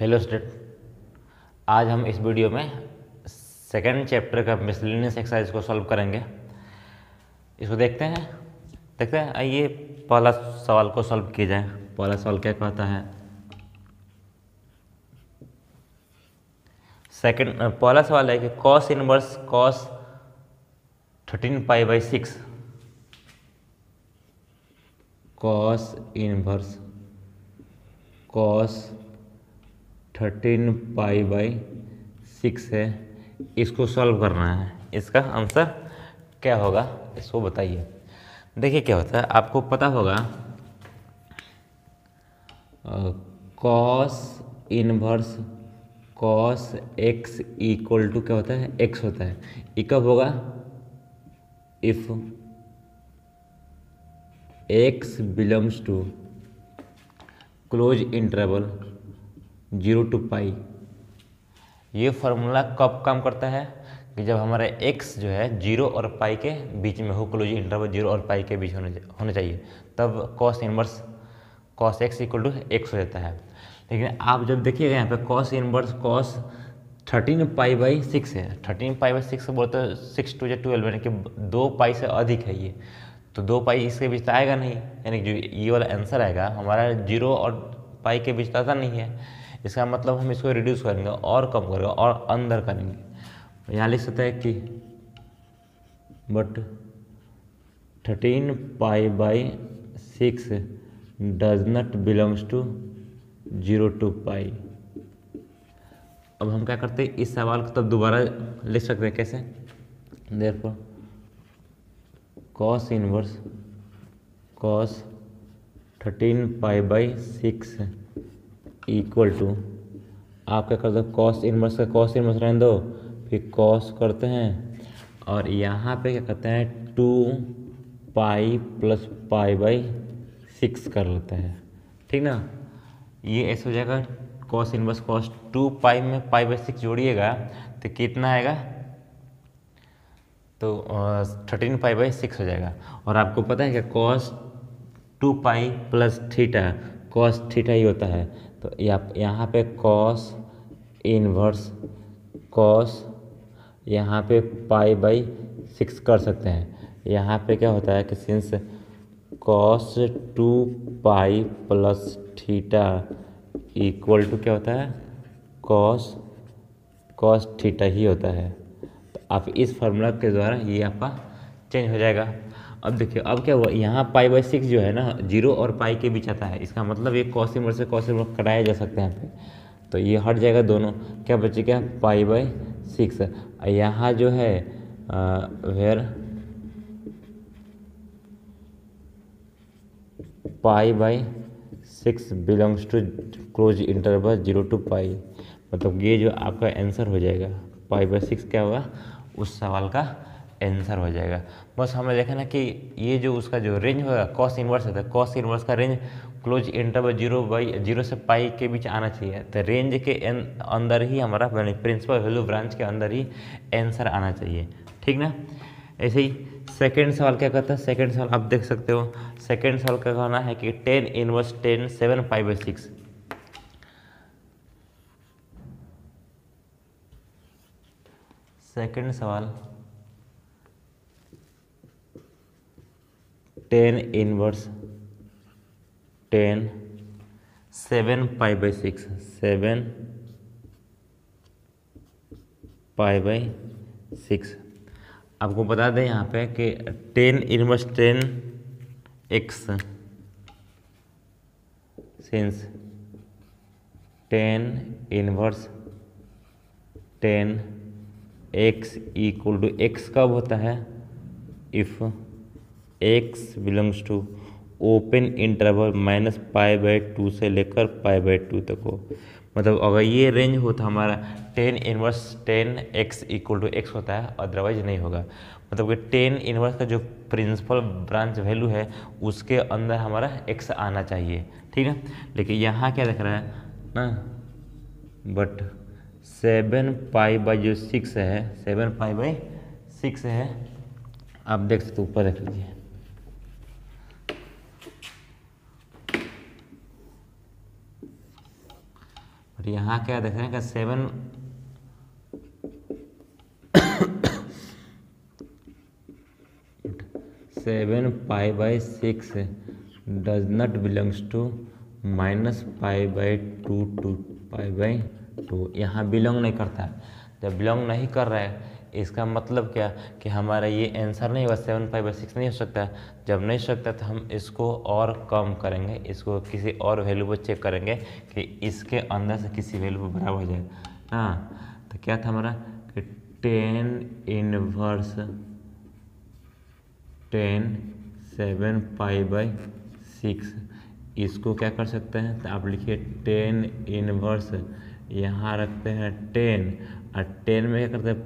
Hello student, आज हम इस वीडियो में सेकेंड चैप्टर का मिसलेनियस एक्सरसाइज को सॉल्व करेंगे। इसको देखते हैं। आइए पहला सवाल को सॉल्व किया जाए। पहला सवाल क्या कहता है? पहला सवाल है कि cos inverse cos 13π/6 cos inverse cos 13π/6 है। इसको सॉल्व करना है। इसका आंसर क्या होगा इसको बताइए। देखिए क्या होता है, आपको पता होगा cos inverse cos x equal to क्या होता है, x होता है। ये कब होगा? If x belongs to close interval 0 to π। ये फार्मूला कब काम करता है कि जब हमारा x जो है 0 और पाई के बीच में हो, क्लोज इंटरवल 0 और पाई के बीच होने चाहिए, तब cos inverse cos x equal to x हो जाता है। लेकिन आप जब देखिएगा यहाँ पे कॉस इनवर्स कॉस 13π/6 है। 13π/6 बोलते हैं 6 2 12, यानी कि 2 पाई से अधिक है ये, तो 2 पाई इसके बीच तो आएगा नहीं, यानी जो ये वाला आंसर आएगा हमारा 0 और पाई के बीच आता नहीं है। इसका मतलब हम इसको रिड्यूस करेंगे और कम करेंगे और अंदर करेंगे। यहाँ लिख सकते हैं कि but 13π/6 does not belongs to 0 to π। अब हम क्या करते हैं, इस सवाल को तब दोबारा लिख सकते हैं कैसे? Therefore cos inverse cos 13π/6 equal to, आप क्या करते हो, कॉस इनवर्स का कॉस इनवर्स रहने दो, फिर कॉस करते हैं और यहाँ पे क्या करते हैं 2π + π/6 कर लेते हैं, ठीक ना। ये ऐसे हो जाएगा कॉस इनवर्स कॉस 2π में π/6 जोड़िएगा तो कितना आएगा, तो 13π/6 हो जाएगा। और आपको पता है कि कॉस 2π + थीटा कॉस थीटा ही होता है, तो यहाँ पे कॉस इनवर्स कॉस यहाँ पे π/6 कर सकते हैं। यहाँ पे क्या होता है कि since cos 2π + theta equal to क्या होता है, कॉस थीटा ही होता है। तो आप इस फार्मूला के द्वारा ये आपका चेंज हो जाएगा। अब देखिए अब क्या हुआ, यहाँ π/6 जो है ना 0 और पाई के बीच आता है, इसका मतलब ये कॉस इनवर्स से कॉस इनवर्स कटाया जा सकता है यहाँ पे, तो ये हट जाएगा दोनों। क्या बचेगा π/6। यहाँ जो है where π/6 belongs to close interval 0 to π, मतलब ये जो आपका आंसर हो जाएगा π/6 क्या होगा, उस सवाल का आंसर हो जाएगा। बस हमें देखा ना कि ये जो उसका जो रेंज होगा कॉस इनवर्स होता है, कॉस इनवर्स का रेंज क्लोज इंटरवल 0 से पाई के बीच आना चाहिए, तो रेंज के अंदर ही हमारा प्रिंसिपल वैल्यू ब्रांच के अंदर ही आंसर आना चाहिए, ठीक ना। ऐसे ही सेकेंड सवाल क्या कहता है, सेकेंड सवाल आप देख सकते हो। सेकेंड सवाल का कहना है कि 10 इनवर्स 10 7π/6। सेकेंड सवाल 10 इनवर्स 10 7π/6 7π/6। आपको बता दें यहाँ पे कि 10 inverse 10x since 10 inverse 10x equal to x कब होता है, if x belongs to open interval -π/2 से लेकर π/2 तक हो। मतलब अगर ये रेंज हो तो हमारा 10 inverse 10x equal to x होता है, अदरवाइज नहीं होगा। मतलब कि 10 इनवर्स का जो प्रिंसिपल ब्रांच वैल्यू है उसके अंदर हमारा x आना चाहिए, ठीक है। लेकिन यहाँ क्या दिख रहा है ना, बट 7π/6 है, 7π/6 है, आप देख सकते ऊपर देख लीजिए। और यहाँ क्या देख रहे हैं कि 7 पाई/6 डज नॉट बिलोंग्स टू -पाई/2 टू पाई/2। यहाँ बिलोंग नहीं करता है। जब बिलोंग नहीं कर रहा है इसका मतलब क्या कि हमारा ये आंसर नहीं होगा, 7 पाई/6 नहीं हो सकता। जब नहीं हो सकता तो हम इसको और कम करेंगे, इसको किसी और वैल्यू पर चेक करेंगे कि इसके अंदर से किसी वैल्यू पर बराबर हो जाए। हाँ, तो क्या था हमारा कि 7 पाई/6 इसको क्या कर सकते हैं, तो आप लिखिए 10 इनवर्स, यहाँ रखते हैं 10 और 10 में क्या करते हैं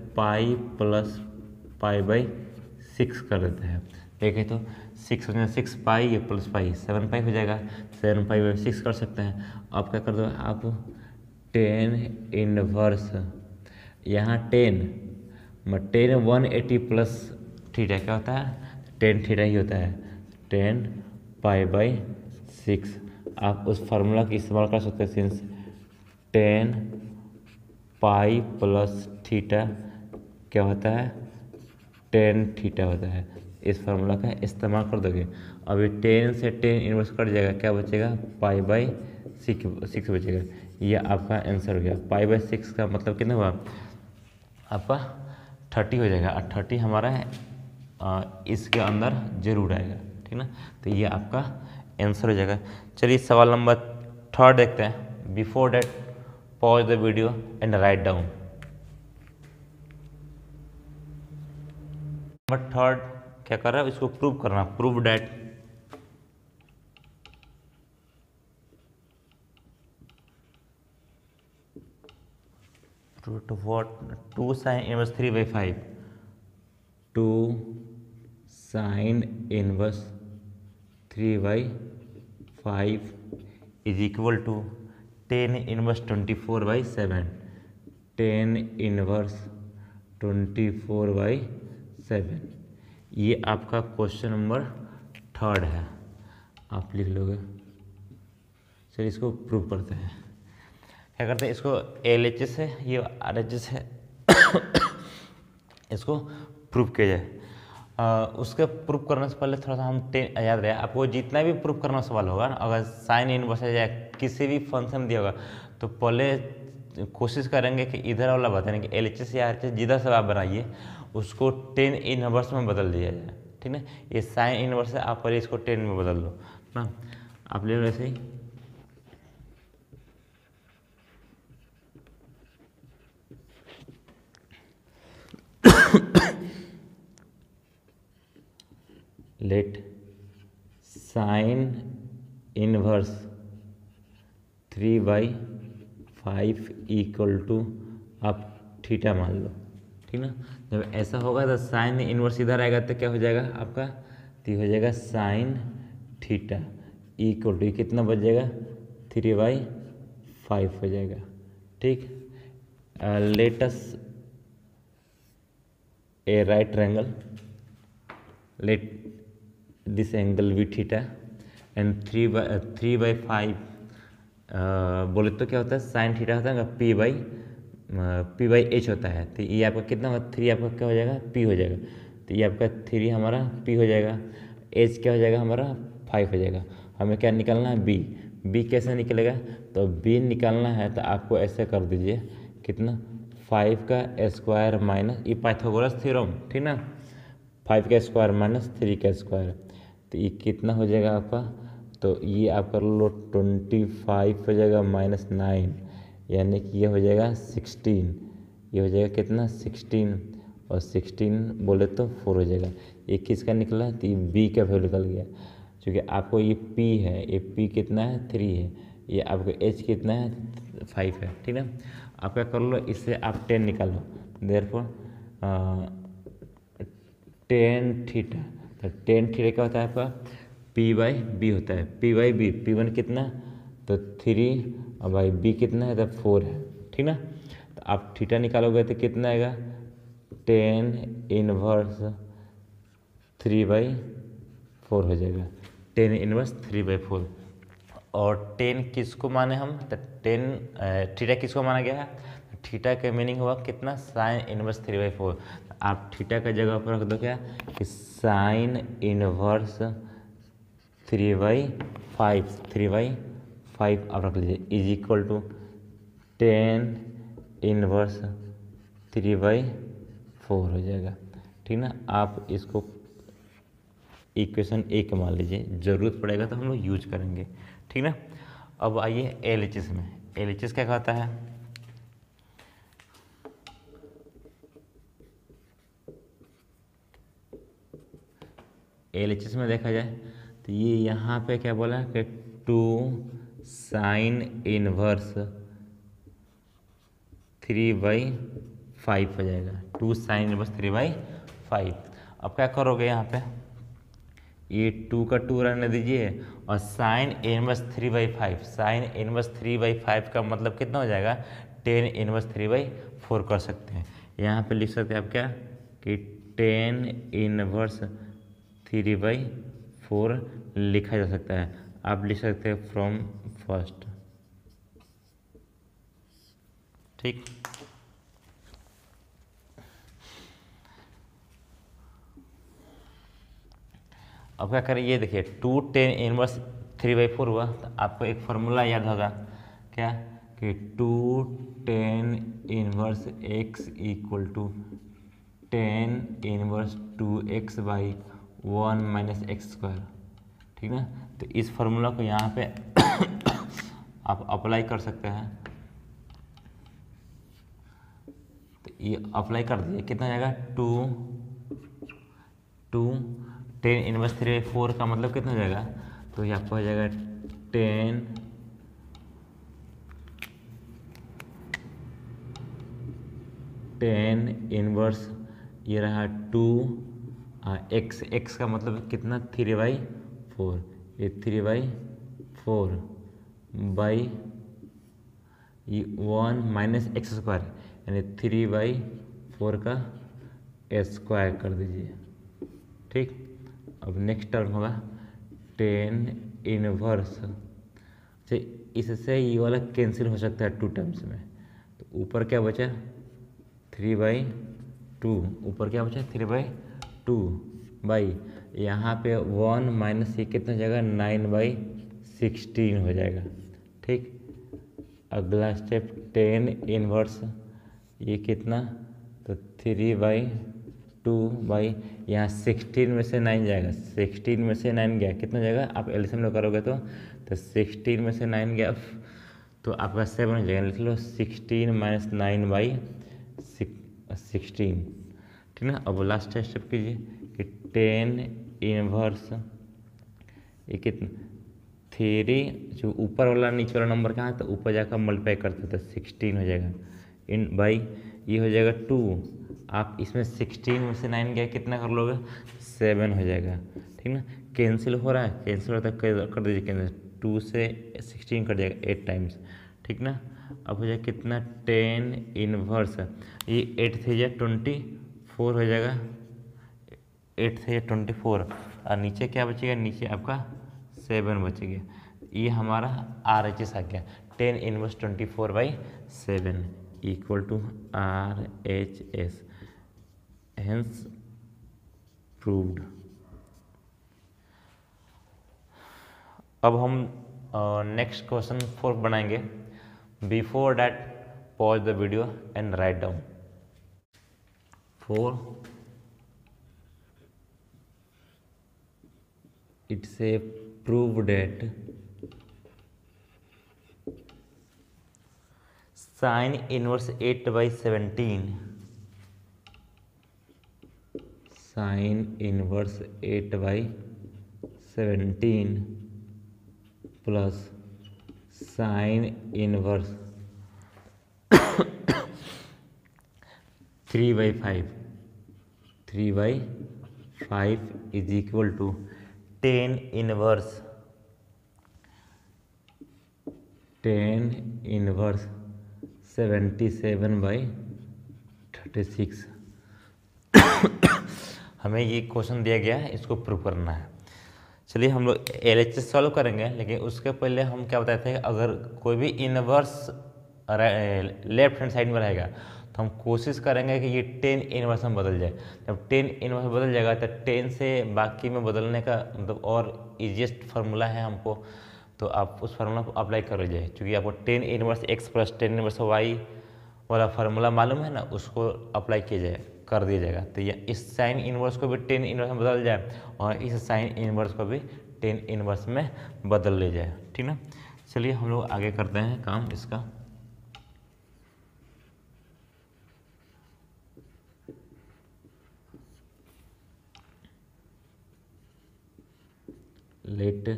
पाई/6 कर देते हैं। देखें तो 6 पाई ये प्लस पाई 7 पाई हो जाएगा, 7 पाई/6 कर सकते हैं। अब क्या कर दो आप 10 इनवर्स, यहाँ 10 180 प्लस थीटा क्या होता है, 10 थीटा ही होता है, 10 पाई/6। आप उस फार्मूला का इस्तेमाल कर सकते हैं, सिंस 10 पाई प्लस थीटा क्या होता है, 10 थीटा होता है। इस फार्मूला का इस्तेमाल कर दोगे, अभी 10 से 10 इनवर्स कट जाएगा, क्या बचेगा पाई/6 बचेगा। ये आपका आंसर हो गया। पाई/6 का मतलब कितना हुआ आपका 30 हो जाएगा, और 30 हमारा इसके अंदर जरूर आएगा, ठीक ना। तो ये आपका आंसर हो जाएगा। चलिए सवाल नंबर 3 देखते हैं। Before that pause the video and write down. Number 3 क्या कर रहा है, इसको प्रूव करना। Prove that what 2 sin inverse 3/5 2 sin inverse 3/5 is equal to 10 inverse 24/7 10 inverse 24/7। ये आपका क्वेश्चन नंबर 3 है, आप लिख लोगे। चलिए इसको प्रूव करते हैं। क्या करते हैं, इसको LHS है, ये RHS है, इसको प्रूव किया जाए। उसके प्रूव करने से पहले थोड़ा सा हम याद रहे आपको, जितना भी प्रूव करना सवाल होगा ना, अगर साइन इनवर्स या किसी भी फंक्शन दिया होगा तो पहले कोशिश करेंगे कि इधर वाला बताने कि LHS या RHS जिधर से आप बनाइए उसको 10 इनवर्स में बदल दिया जाए, ठीक ना। ये साइन इनवर्स है, आप पहले इसको 10 में बदल दो ना। आप ले लो ऐसे ही, let sine inverse 3/5 equal to आप थीटा मान लो, ठीक ना। जब ऐसा होगा तो साइन इनवर्स इधर आएगा तो क्या हो जाएगा आपका, तो हो जाएगा साइन थीटा इक्वल टू कितना बच जाएगा 3/5 हो जाएगा, ठीक। Let's a right triangle, let this angle be theta and 3/5 बोले तो क्या होता है, साइन थीटा होता है P/H होता है। तो ये आपका कितना होगा, 3 आपका क्या हो जाएगा P हो जाएगा। तो ये आपका 3 हमारा P हो जाएगा, H क्या हो जाएगा हमारा 5 हो जाएगा। हमें क्या निकालना है B कैसे निकलेगा, तो B निकालना है तो आपको ऐसे कर दीजिए, कितना 5 का स्क्वायर माइनस, ये पाइथागोरस थ्योरम, ठीक ना, 5 का स्क्वायर माइनस 3 का स्क्वायर, तो ये कितना हो जाएगा आपका, तो ये आप कर लो 25 हो जाएगा -9, यानी कि ये हो जाएगा 16, ये हो जाएगा कितना 16, और 16 बोले तो 4 हो जाएगा। ये किसका निकला, तो ये B का वैल्यू निकल गया, क्योंकि आपको ये P है, ये P कितना है 3 है, ये आपका H कितना है 5 है, ठीक है। आप क्या कर लो, इससे आप 10 निकालो, देयरफॉर 10 थीटा, तो 10 थीटा क्या होता है आपका P/B होता है, P/B, P1 कितना तो 3 और भाई B कितना है तो 4 है, ठीक ना। तो आप थीटा निकालोगे तो कितना आएगा 10 इनवर्स 3/4 हो जाएगा, 10 इनवर्स 3/4। और 10 किसको माने हम, तो 10 थीटा किसको माना गया है, थीटा का मीनिंग हुआ कितना, साइन इनवर्स 3/4। आप थीटा का जगह पर रख दो क्या कि साइन इनवर्स 3/5, 3/5 आप रख लीजिए इज इक्वल टू 10 इनवर्स 3/4 हो जाएगा। ठीक ना, आप इसको इक्वेशन 1 मान लीजिए, ज़रूरत पड़ेगा तो हम लोग यूज करेंगे। ठीक ना, अब आइए LHS में। LHS क्या कहता है, LHS में देखा जाए तो ये यहाँ पे क्या बोला है कि 2 साइन इनवर्स 3/5 हो जाएगा, 2 साइन इनवर्स 3/5। अब क्या करोगे यहाँ पे, ये 2 का 2 रहने दीजिए और साइन इनवर्स 3/5, साइन इनवर्स 3/5 का मतलब कितना हो जाएगा, 10 इनवर्स 3/4 कर सकते हैं। यहाँ पे लिख सकते हैं आप क्या कि 10 इनवर्स 3/4 लिखा जा सकता है। आप लिख सकते हैं फ्रॉम फर्स्ट। ठीक, अब क्या करें, ये देखिए 2 10 इनवर्स 3/4 हुआ, तो आपको एक फार्मूला याद होगा क्या कि 2 10 inverse x equal to 10 inverse 2x/1 minus x²। ठीक ना, तो इस फार्मूला को यहाँ पे आप अप्लाई कर सकते हैं। तो ये अप्लाई कर दीजिए, कितना जाएगा 2 10 इनवर्स 3/4 का मतलब कितना हो जाएगा, तो ये आपको हो जाएगा 10 इनवर्स, ये रहा 2 x का मतलब कितना 3/4, ये 3/4 बाई 1 माइनस x², यानी 3/4 का स्क्वायर कर दीजिए। ठीक, अब नेक्स्ट टर्म होगा 10 इनवर्स, इससे ये वाला कैंसिल हो सकता है 2 टर्म्स में, तो ऊपर क्या बचा 3/2, ऊपर क्या बचा 3/2 बाई यहाँ पे 1 माइनस ये कितना हो जाएगा 9/16 हो जाएगा। ठीक, अगला स्टेप 10 इनवर्स ये कितना, तो 3/2 बाई यहाँ 16 में से 9 जाएगा, 16 में से 9 गया कितना जाएगा, आप एलसीएम में करोगे तो 16 में से 9 गया तो आपका 7 हो जाएगा। लिख लो 16 माइनस 9/16। ठीक ना, अब लास्ट स्टेप कीजिए कि 10 इनवर्स ये कितना 3, जो ऊपर वाला नीचे वाला नंबर कहाँ है, तो ऊपर जाकर मल्टीप्लाई करते तो 16 हो जाएगा इन बाई ये हो जाएगा 2, आप इसमें 16 में से 9 गया कितना कर लोगे 7 हो जाएगा। ठीक ना, कैंसिल हो रहा है, कैंसिल होता है कर दीजिए कैंसिल, 2 से 16 कट जाएगा 8 टाइम्स। ठीक ना, अब हो जाएगा कितना 10 इनवर्स, ये 8 से 24 हो जाएगा, 8 से 24 और नीचे क्या बचेगा, नीचे आपका 7 बचेगा। ये हमारा RHS आ गया 10 inverse 24/7 equal to RHS, hence proved. अब हम नेक्स्ट क्वेश्चन 4 बनाएंगे। Before that pause the video and write down 4। It's a prove that sine inverse 8/17, sine inverse 8/17 plus sine inverse 3/5 is equal to 10 inverse 77/36। हमें ये question दिया गया है, इसको prove करना है। चलिए हम लोग LHS सॉल्व करेंगे, लेकिन उसके पहले हम क्या बताए थे, अगर कोई भी इनवर्स लेफ्ट हैंड साइड में रहेगा तो हम कोशिश करेंगे कि ये 10 इनवर्स में बदल जाए। जब 10 इनवर्स बदल जाएगा तो 10 से बाकी में बदलने का मतलब और ईजिएस्ट फार्मूला है हमको, तो आप उस फार्मूला को अप्लाई कर लीजिए। क्योंकि आपको 10 inverse x plus 10 inverse y वाला फार्मूला मालूम है ना, उसको अप्लाई किया जाए, कर दिया जाएगा। तो ये इस साइन इनवर्स को भी 10 इनवर्स में बदल जाए और इस साइन इनवर्स को भी 10 इनवर्स में बदल ले जाए, ठीक ना। चलिए हम लोग आगे करते हैं काम इसका। Let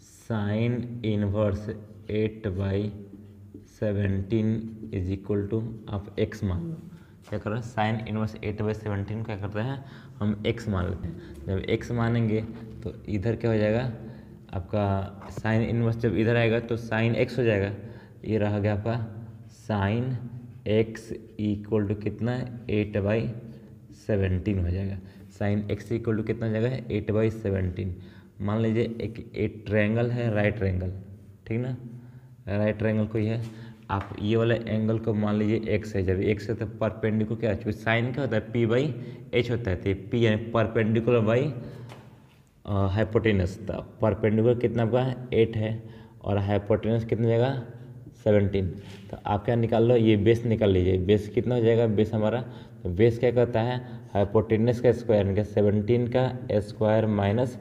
sine inverse 8/17 is equal to, आप x मान लो। क्या कर रहे हैं, साइन इनवर्स 8/17 क्या करते हैं हम x मान लेते हैं। जब x मानेंगे तो इधर क्या हो जाएगा आपका, साइन इनवर्स जब इधर आएगा तो साइन x हो जाएगा। ये रह गया आपका साइन x इक्वल टू कितना, 8/17 हो जाएगा। साइन x इक्वल टू कितना हो जाएगा, 8/17। मान लीजिए एक ट्रायंगल है, राइट ट्रायंगल, ठीक ना, राइट ट्रायंगल कोई है। आप ये वाला एंगल को मान लीजिए x है। जब x है तो परपेंडिकुलर क्या है, साइन क्या होता है, p/h होता है। तो p यानी परपेंडिकुलर बाई हाइपोटेनस। तो परपेंडिकुलर कितना आपका 8 है और हाइपोटेनस कितना जाएगा 17। तो आप क्या निकाल लो, ये बेस निकाल लीजिए। बेस कितना हो जाएगा, बेस हमारा, तो बेस क्या करता है, हाइपोटेनस का स्क्वायर यानी 17 का स्क्वायर माइनस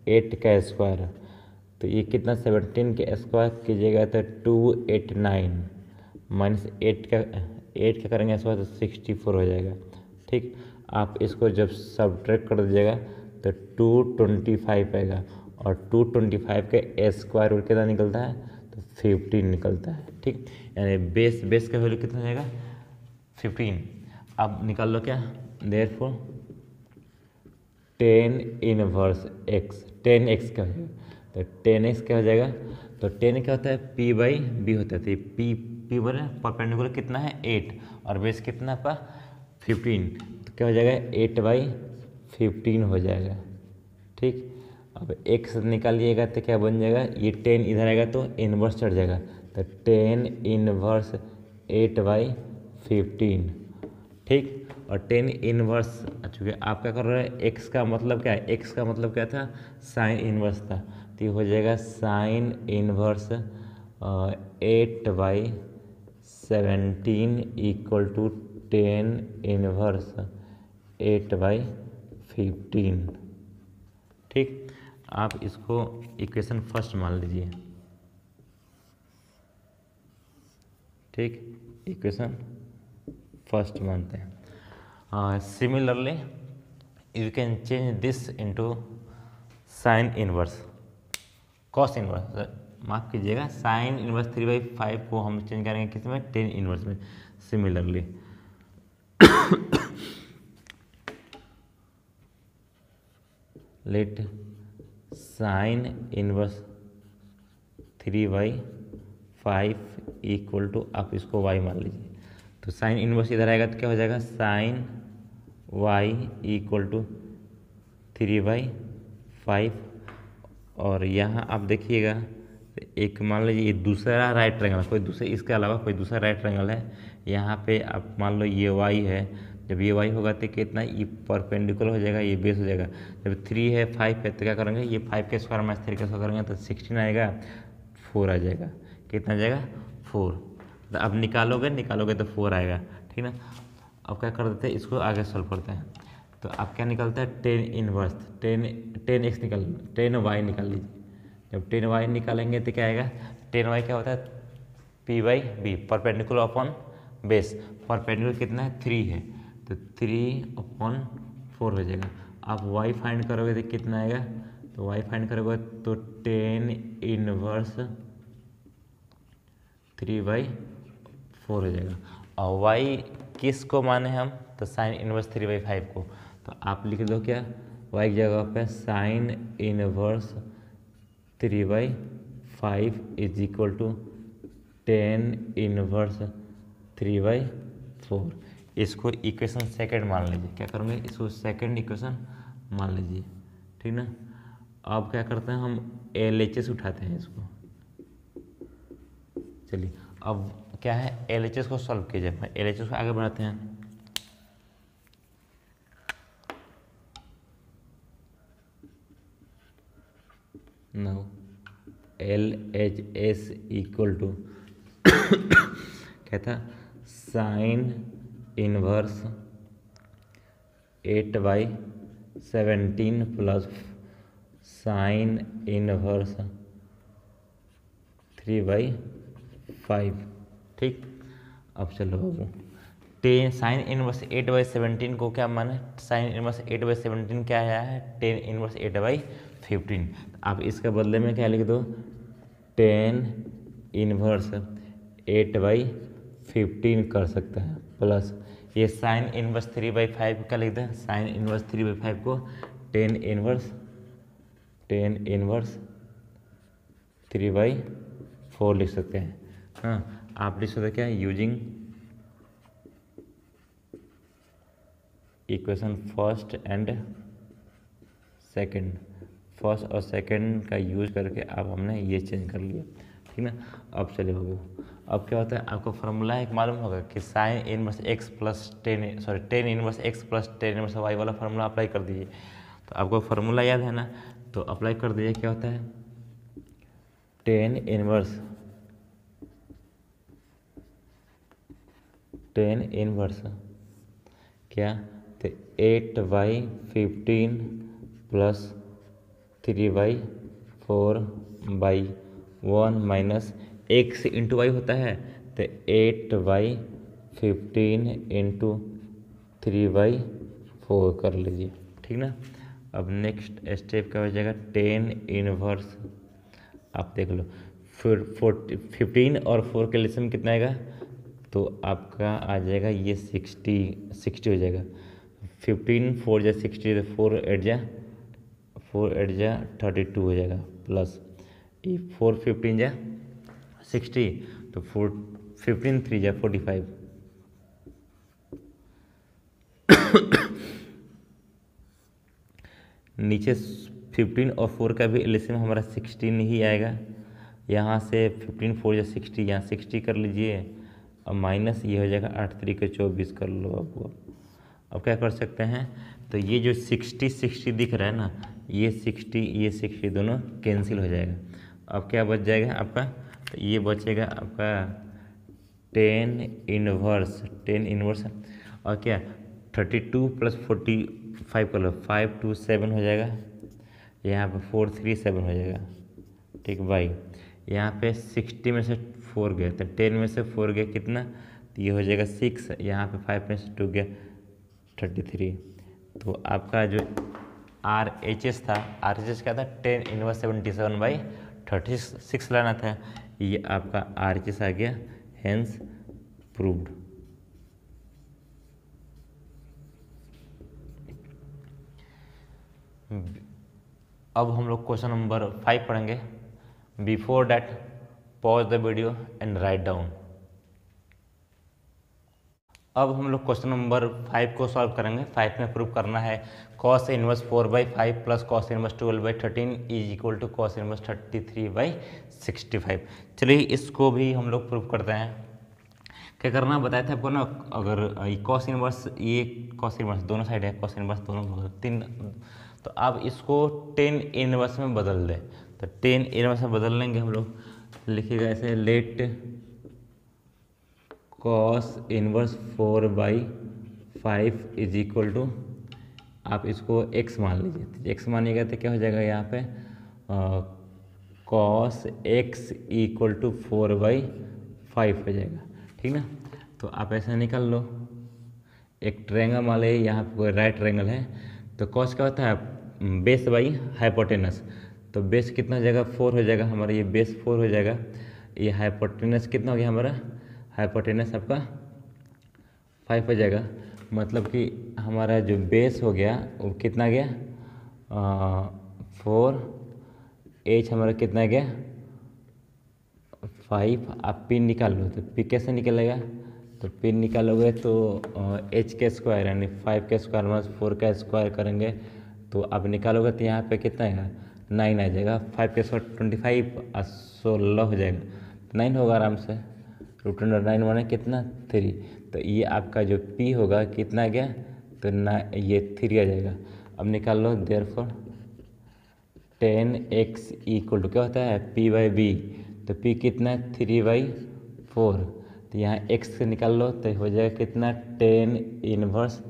8 का स्क्वायर। तो ये कितना, 17 के स्क्वायर कीजिएगा तो 289 माइनस 8 का करेंगे स्क्वायर तो 64 हो जाएगा, ठीक। आप इसको जब सब्ट्रैक्ट कर दीजिएगा तो 225 आएगा और 225 के स्क्वायर रूट कितना निकलता है, तो 15 निकलता है, ठीक। यानी बेस का वैल्यू कितना जाएगा 15। अब निकाल लो क्या, देयरफॉर 10 इनवर्स x, 10x क्या हो जाएगा, तो 10x क्या हो जाएगा, तो 10 क्या होता है, p/b होता है। तो p बोले परपेंडिकुलर कितना है 8 और बेस कितना आपका 15, तो क्या हो जाएगा 8/15 हो जाएगा, ठीक। अब x निकालिएगा तो क्या बन जाएगा, ये 10 इधर आएगा तो इनवर्स चढ़ जाएगा, तो 10 इनवर्स 8/15, ठीक। और 10 इनवर्स, चूँकि आप क्या कर रहे हैं, x का मतलब क्या है, x का मतलब क्या था, साइन इनवर्स था। तो ये हो जाएगा sine inverse 8/17 equal to 10 inverse 8/15, ठीक। आप इसको इक्वेशन फर्स्ट मान लीजिए, ठीक, इक्वेशन फर्स्ट मानते हैं। Similarly you can change this into sine inverse cos inverse, माफ कीजिएगा, साइन इनवर्स 3/5 को हम चेंज करेंगे किस में, 10 इनवर्स में। Similarly let sine inverse 3/5 equal to, आप इसको y मान लीजिए। तो साइन इनवर्स इधर आएगा तो क्या हो जाएगा, साइन y इक्वल टू 3/5। और यहाँ आप देखिएगा एक मान लीजिए ये दूसरा राइट ट्रायंगल, कोई दूसरा इसके अलावा कोई दूसरा राइट ट्रायंगल है। यहाँ पे आप मान लो ये y है, जब ये y होगा तो कितना, ये परपेंडिकुलर हो जाएगा, ये बेस हो जाएगा। जब 3 है 5 है तो क्या करेंगे, ये 5 के स्क्वायर माइनस 3 का स्क्वायर करेंगे तो 16 आएगा, 4 आ जाएगा, कितना आ जाएगा 4। तो अब निकालोगे तो 4 आएगा, ठीक ना। अब क्या कर देते हैं, इसको आगे सॉल्व करते हैं। तो आप क्या निकलता है, 10 इनवर्स 10x निकाल 10y निकाल लीजिए। जब 10y निकालेंगे तो क्या आएगा, 10y क्या होता है, p/b perpendicular upon base. Perpendicular कितना है 3 है, तो 3/4 हो जाएगा। आप y फाइंड करोगे तो कितना आएगा, तो y फाइंड करोगे तो 10 इनवर्स 3/4 हो जाएगा। और y किस को माने हम, तो साइन इनवर्स 3/5 को। तो आप लिख दो क्या, y की जगह पे sine inverse 3/5 is equal to 10 inverse 3/4। इसको इक्वेशन सेकंड मान लीजिए। क्या करूँगे, इसको सेकंड इक्वेशन मान लीजिए, ठीक ना। अब क्या करते हैं, हम LHS उठाते हैं इसको। चलिए अब क्या है, LHS को सॉल्व कीजिए। LHS को आगे बढ़ाते हैं। नाउ LHS इक्वल टू क्या था, sign inverse 8/17 plus sine inverse 3/5। ठीक, अब चलो बाबू, साइन इनवर्स 8/17 को क्या माने, साइन इनवर्स 8/17 क्या आया है, टेन इनवर्स 8/15। आप इसके बदले में क्या लिख दो, टेन इनवर्स 8/15 कर सकते हैं, प्लस ये साइन इनवर्स 3/5 का लिख दें, साइन इनवर्स 3/5 को टेन इनवर्स 3/4 लिख सकते हैं। हाँ, आप लिख सकते क्या, using equation first and second, first और सेकंड का यूज करके अब हमने ये चेंज कर लिया। ठीक ना, अब चले बाबू, अब क्या होता है, आपको फार्मूला एक मालूम होगा कि sine inverse x plus tan inverse x plus tan inverse y वाला फार्मूला अप्लाई कर दीजिए। तो आपको फार्मूला याद है ना, तो अप्लाई कर दीजिए। क्या होता है, टेन इनवर्स क्या, तो 8/15 plus 3/4/1 minus x into y होता है, तो 8/15 इंटू 3/4 कर लीजिए। ठीक ना, अब नेक्स्ट स्टेप क्या हो जाएगा, टेन इनवर्स, आप देख लो, फिर 15 और 4 के लिस्ट में कितना आएगा, तो आपका आ जाएगा ये 60 हो जाएगा। 15 4 जा 60, तो 4 8 जा 32 हो जाएगा, प्लस ये 4 15 जा 60, तो 4 15 3 जा 45। नीचे 15 और 4 का भी एलसीएम हमारा 16 ही आएगा। यहाँ से 15 4 या 60, यहाँ 60 कर लीजिए, और माइनस ये हो जाएगा 8 3 के 24 कर लो। अब क्या कर सकते हैं, तो ये जो 60 दिख रहा है ना, ये 60 दोनों कैंसिल हो जाएगा। अब क्या बच जाएगा आपका, तो ये बचेगा आपका टेन इनवर्स और क्या 32 प्लस 45 कर लो, 5 2 7 हो जाएगा, यहाँ पे 4 3 7 हो जाएगा। ठीक भाई, यहाँ पे 60 में से 4 गया, तो 10 में से 4 गया कितना, तो ये हो जाएगा 6, यहाँ पे 5 में से 2 गया 33। तो आपका जो RHS था, RHS क्या था, 10 इनवर्स 77/36 लाना था, ये आपका RHS आ गया, हेंस प्रूव्ड। अब हम लोग क्वेश्चन नंबर 5 पढ़ेंगे। Before that pause the video and write down. अब हम लोग क्वेश्चन नंबर 5 को सॉल्व करेंगे। 5 में प्रूव करना है cos inverse 4/5 plus cos inverse 12/13 is equal to cos inverse 33/65। चलिए इसको भी हम लोग प्रूव करते हैं। क्या करना बताया था आपको ना, अगर cos इनवर्स, ये cos इनवर्स दोनों साइड है, cos इनवर्स दोनों 3, तो आप इसको 10 इनवर्स में बदल दें। तो 10 इनवर्स में बदल लेंगे हम लोग, लिखिएगा ऐसे, let cos inverse 4/5 is equal to, आप इसको x मान लीजिए। x मानिएगा तो क्या हो जाएगा, यहाँ पे cos x इक्वल टू 4/5 हो जाएगा। ठीक ना, तो आप ऐसा निकाल लो, एक ट्रायंगल मान लीजिए, यहाँ पे राइट ट्रायंगल है, तो cos क्या होता है, बेस बाई हाइपोटेनस। तो बेस कितना हो जाएगा, 4 हो जाएगा हमारा, ये बेस 4 हो जाएगा। ये हाइपोटेनस कितना हो गया हमारा, हाइपोटेनस आपका 5 हो जाएगा। मतलब कि हमारा जो बेस हो गया वो कितना गया, 4, एच हमारा कितना गया 5। आप पिन निकाल लो, तो पी कैसे निकलेगा, तो पिन निकालोगे तो एच के स्क्वायर यानी 5 के स्क्वायर माइनस 4 का स्क्वायर करेंगे, तो आप निकालोगे तो यहाँ पे कितना आएगा 9 आ जाएगा। 5 के स्क्वायर 25 और 16 हो जाएगा, 9 होगा आराम से। रूट अंडर 9 माने कितना 3। तो ये आपका जो p होगा कितना आ गया, तो ना ये 3 आ जाएगा। अब निकाल लो देयरफॉर 10x इक्वल टू क्या होता है p/b, तो p कितना है 3/4। तो यहाँ x से निकाल लो तो हो जाएगा कितना 10 इनवर्स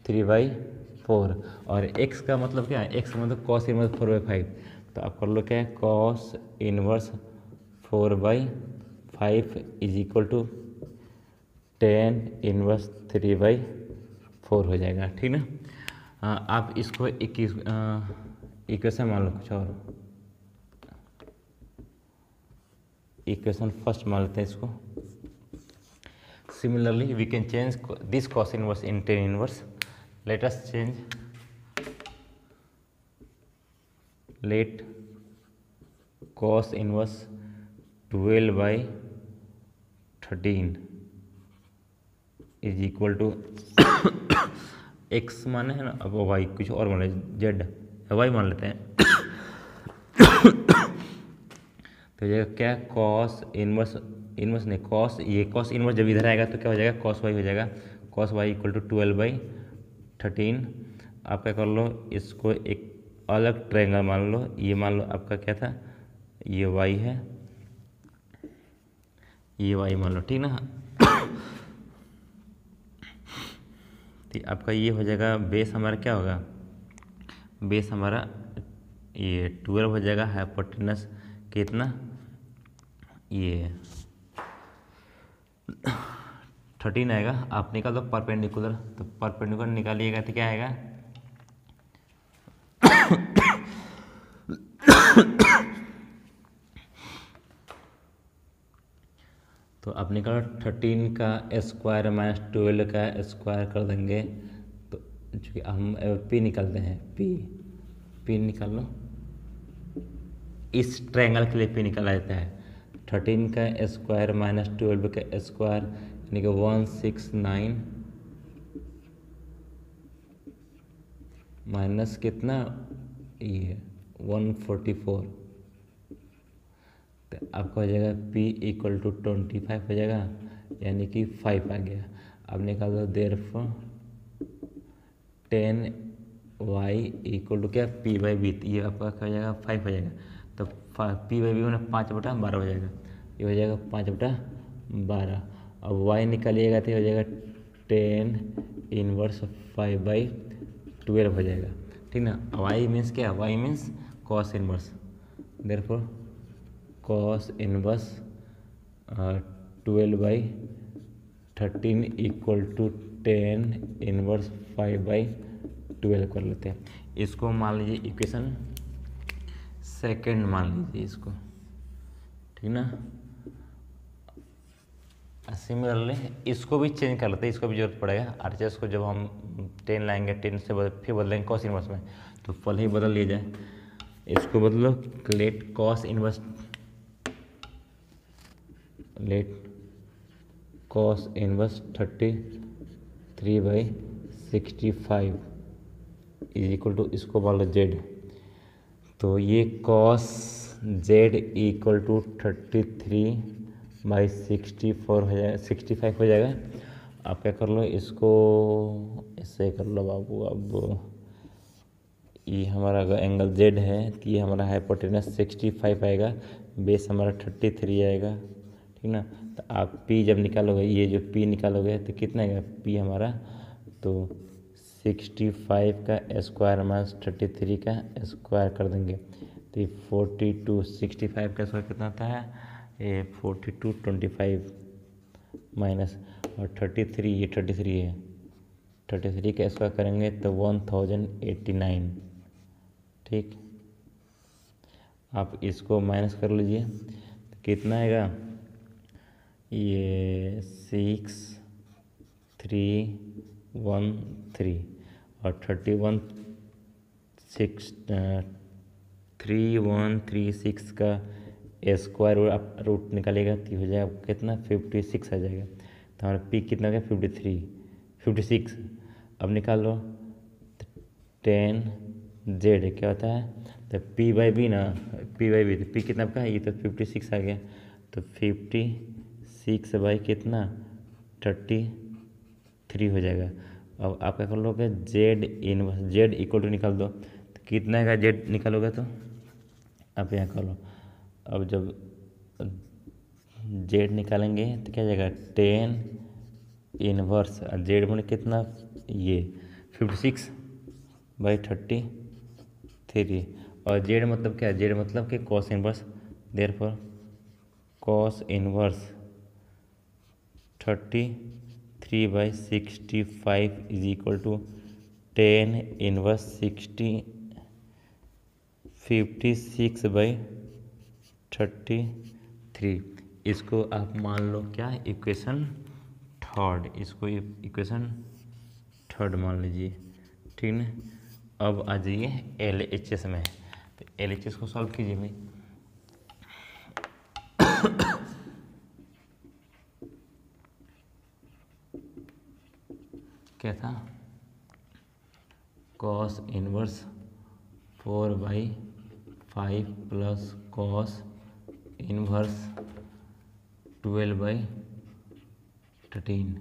3/4। और x का मतलब क्या है, x का मतलब cos इनवर्स 4/5। तो आप कर लो क्या है cos inverse 4/5 is equal to 10 inverse 3/4 हो जाएगा, ठीक ना। आप इसको इक्वेशन मान लो, कुछ और इक्वेशन फर्स्ट मान लेते हैं इसको। Similarly we can change this cos inverse in tan inverse. Let us change, let cos inverse 12/13 is equal to x माने है ना, अब y कुछ और मान लेते z, y मान लेते हैं। तो ये क्या cos इनवर्स नहीं cos, ये cos इनवर्स जब इधर आएगा तो क्या हो जाएगा cos y हो जाएगा। cos y equal to 12/13। आप क्या कर लो, इसको एक अलग ट्रायंगल मान लो। ये मान लो आपका क्या था, ये y है, ये y मान लो, ठीक ना। तो आपका ये हो जाएगा, बेस हमारा क्या होगा, बेस हमारा ये 12 हो जाएगा। हाइपोटेनस कितना, ये 13 आएगा। आप निकाल दो परपेंडिकुलर, तो परपेंडिकुलर निकालिएगा तो क्या आएगा तो आप निकालो 13 का स्क्वायर माइनस 12 का स्क्वायर कर देंगे। तो चूँकि हम p निकालते हैं, p निकाल लो, इस ट्रायंगल के लिए p निकाला जाता है। 13 का स्क्वायर माइनस 12 का स्क्वायर यानी कि 169 माइनस कितना, ये 144। तो आपका हो जाएगा p इक्वल टू 25 हो जाएगा, यानी कि 5 आ गया। अब निकाल दो देयरफॉर 10y इक्वल टू क्या p/b, ये आपका क्या हो जाएगा 5 हो जाएगा। तो p/b में 5/12 हो जाएगा, ये हो जाएगा 5/12। अब y निकालिएगा तो हो जाएगा 10 इनवर्स 5/12 हो जाएगा, ठीक ना। y मीन्स क्या, y means cos inverse, therefore cos inverse 12/13 equal to 10 inverse 5/12 कर लेते हैं। इसको मान लीजिए इक्वेशन सेकंड मान लीजिए इसको, ठीक ना। सिमिलरली इसको भी चेंज कर लेते हैं, इसको भी जरूरत पड़ेगा। आरएचएस को जब हम 10 लाएंगे, 10 से फिर बदलेंगे cos इनवर्स में, तो पहले ही बदल लिया जाए। इसको बदलो, let cos inverse, let cos inverse 33/65 is equal to, इसको मान लो z। तो ये cos z इक्वल टू 33/64 हो जाएगा, 65 हो जाएगा। आप क्या कर लो, इसको ऐसे कर लो बाबू। अब ये हमारा अगर एंगल z है तो ये हमारा हाइपोटेनस 65 आएगा, बेस हमारा 33 आएगा, ठीक ना। तो आप p जब निकालोगे, ये जो p निकालोगे तो कितना आएगा p हमारा, तो 65 का स्क्वायर माइनस 33 का स्क्वायर कर देंगे तो ये 42, 65 का स्क्वायर कितना आता है, ये 42, 25 माइनस और 33, ये 33 है, 33 का स्क्वायर करेंगे तो 1089, ठीक। आप इसको माइनस कर लीजिए तो कितना आएगा, ये 6313 और 3136 का स्क्वायर आप रूट निकालेगा तो हो जाएगा कितना 56 आ जाएगा। तो हमारा p कितना हो गया 56। अब निकाल लो 10z क्या होता है, तो पी बाई बी ना, पी बाई बी, तो पी कितना का है, ये तो 56 आ गया, तो 56 बाई कितना 33 हो जाएगा। अब आप क्या कर लोगे, z inverse, z equal to निकाल दो, तो कितना का जेड निकालोगे, तो आप यहाँ कर लो। अब जब जेड निकालेंगे तो क्या जाएगा, 10 इनवर्स, जेड में कितना, ये 56 बाई 33, और जेड मतलब क्या है, जेड मतलब कि cos inverse, therefore cos inverse 33 by 65 is equal to 10 inverse 56 by 33। इसको आप मान लो क्या, इक्वेशन थर्ड, इसको इक्वेशन थर्ड मान लीजिए, ठीक है। अब आ जाइए LHS में, तो LHS को सॉल्व कीजिए भाई। क्या था, cos inverse 4/5 plus cos inverse 12/13।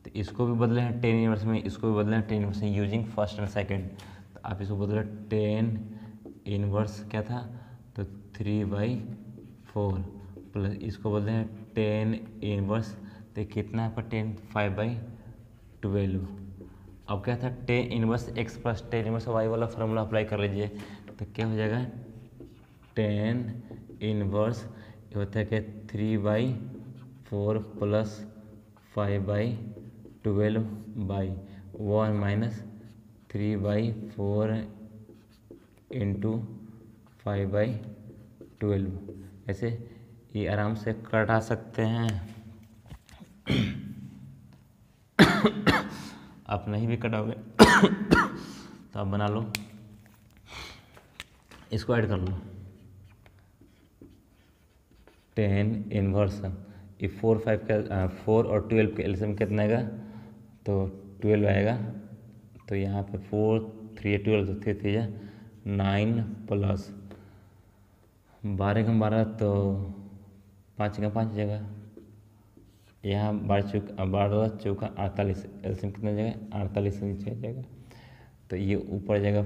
तो इसको भी बदले हैं 10 इनवर्स में, इसको भी बदले हैं 10 इनवर्स में, यूजिंग फर्स्ट एंड सेकंड। तो आप इसको बदले 10 इनवर्स क्या था, तो 3/4 प्लस इसको बदले हैं 10 इनवर्स, तो कितना आपका 10 5/12। अब क्या था, 10 inverse x plus 10 inverse y वाला फार्मूला अप्लाई कर लीजिए, तो क्या हो जाएगा, 10 इनवर्स ये होता है कि 3/4 प्लस 5/12/1 माइनस 3/4 इंटू 5/12। ऐसे ये आराम से कटा सकते हैं। आप नहीं भी कटाओगे तो आप बना लो, इसको ऐड कर लो, 10 इनवर्स, ये 4 5 का 4 और 12 के एलसीएम कितना आएगा, तो 12 आएगा। तो यहाँ पे 4 3 12, तो 3 3 9 प्लस 12 का 12, तो 5 का 5 जगह, यहाँ 12 चौका 48, एलसीएम कितना जाएगा, 48 से नीचे आ जाएगा, तो ये ऊपर जाएगा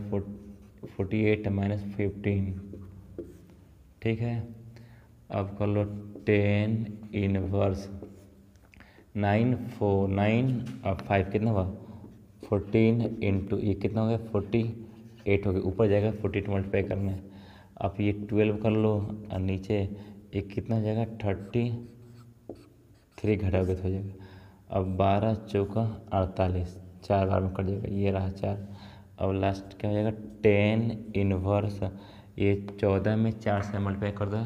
48 माइनस 15, ठीक है। अब कर लो 10 इनवर्स 9 4 9 और 5 कितना हुआ, 14 इंटू ये कितना हो गया, 48 हो गया, ऊपर जाएगा 48 मल्टीप्लाई करना है। अब ये 12 कर लो, और नीचे एक कितना हो जाएगा, 33 घटाओगे तो हो जाएगा। अब 12 चौका 48, 4 बार में कट जाएगा, ये रहा 4। अब लास्ट क्या हो जाएगा, 10 इनवर्स, ये 14 में 4 से मल्टीप्लाई कर दो,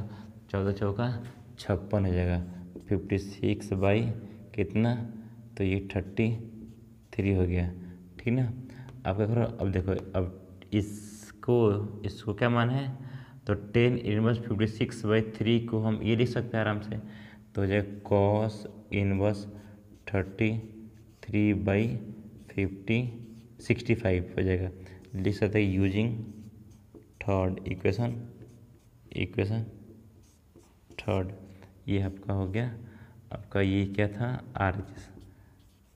14 चौका 56 हो जाएगा, 56 बाई कितना, तो ये 33 हो गया, ठीक ना। आप क्या करो, अब देखो, अब इसको क्या मान है, तो 10 इनवर्स 56/3 को हम ये लिख सकते हैं आराम से, तो हो जाएगा कॉस इनवर्स 33/65 हो जाएगा, लिख सकते हैं यूजिंग थर्ड इक्वेशन थर्ड। ये आपका हो गया, आपका ये क्या था,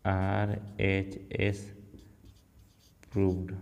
RHS प्रूव्ड।